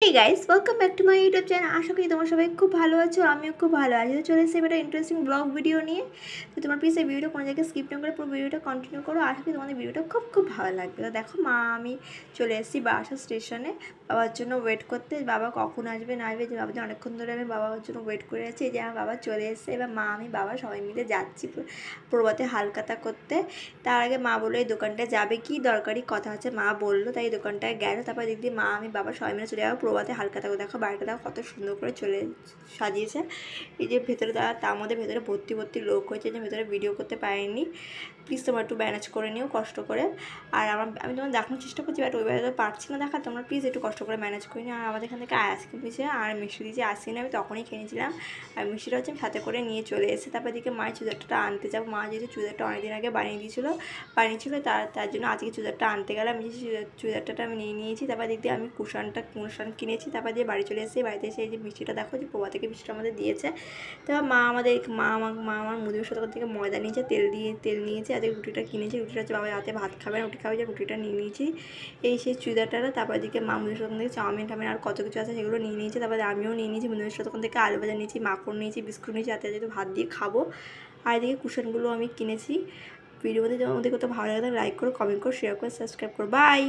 Hey guys welcome back to my YouTube channel. आशा करी तुम्हारा सबाई खूब भालो आछो, आमिও खूब भालो आछि। तो चले एसेছি একটা ইন্টারেস্টিং ব্লগ ভিডিও নিয়ে। তো তোমরা প্লিজ এই ভিডিওটা কোনো জায়গায় স্কিপ না করে পুরো ভিডিওটা কন্টিনিউ করো। আশা করি তোমাদের ভিডিওটা খুব খুব ভালো লাগবে। তো দেখো মা আমি চলে এসেছি বারাসাত স্টেশনে বাবার জন্য ওয়েট করতে। বাবা কখন আসবে না আসবে যে ভাবছি অনেকক্ষণ ধরে আমি বাবার জন্য ওয়েট করে আছি। এই যে আমার বাবা চলে এসেছে। এবার মা আমি বাবা সবাই মিলে যাচ্ছি প্রভাতে হালখাতা করতে। তার আগে মা বললো এই দোকানটায় যাবে, কি দরকারি কথা আছে মা বললো, তাই এই দোকানটায় গেল। তারপর দিক দিয়ে মা আমি বাবা সবাই মিলে চলে যাবো প্রভাতে হালখাতা করে। দেখো বাড়িটা দেখো কত সুন্দর করে সাজিয়েছে। এই যে ভেতরে তার মধ্যে ভেতরে ভর্তি ভর্তি লোক হয়েছে, যে ভেতরে ভিডিও করতে পারিনি। প্লিজ তোমরা একটু ম্যানেজ করে নিও কষ্ট করে। আর আমি তোমার দেখানোর চেষ্টা করছি, বাট ওইভাবে তো পারছি না দেখা। তোমরা প্লিজ একটু কষ্ট করে ম্যানেজ করে নিও। আর আমাদের এখান থেকে আইসক্রিম দিয়েছে আর মিষ্টি দিয়েছে। আইসক্রিম আমি তখনই খেয়ে নিয়েছিলাম, আর মিষ্টিটা হচ্ছে আমি সাথে করে নিয়ে চলে এসেছি। তারপর দিকে মায়ের চুড়িদারটা আনতে যাবো। মা যেহেতু চুড়িদারটা অনেকদিন আগে বানিয়েছিল তার জন্য আজকে চুড়িদারটা আনতে গেলাম। আমি চুড়িদারটা আমি নিয়ে নিয়েছি। তারপর দিক দিয়ে আমি কুশান কিনেছি। তারপর দিয়ে বাড়ি চলে এসেছি। বাড়িতে এসে এই যে মিষ্টিটা দেখো, যে প্রভা থেকে মিষ্টিটা আমাদের দিয়েছে। তারপর মা আমার মুদির দোকান থেকে ময়দা নিয়েছে, তেল নিয়েছে। আজকে রুটিটা কিনেছি। রুটিটা হচ্ছে বাবা রাতে ভাত খাবে না, রুটি খাবে, যে রুটিটা নিয়ে নিয়েছি। এই সেই চুড়িদারটা। তারপর দিকে মা মুদির দোকান থেকে চাউমিন আর কত কিছু আছে সেগুলো নিয়ে নিয়েছে। তারপরে আমিও নিয়ে নিয়েছি মুদির দোকান থেকে আলু ভাজা নিয়েছি, মাখন নিয়েছি, বিস্কুট নিয়েছি, রাতে যেহেতু ভাত দিয়ে খাবো। আর এদিকে কুশনগুলো আমি কিনেছি। ভিডিও মধ্যে কত ভালো লাগে লাইক করো, কমেন্ট করো, শেয়ার করো, সাবস্ক্রাইব করো। বাই।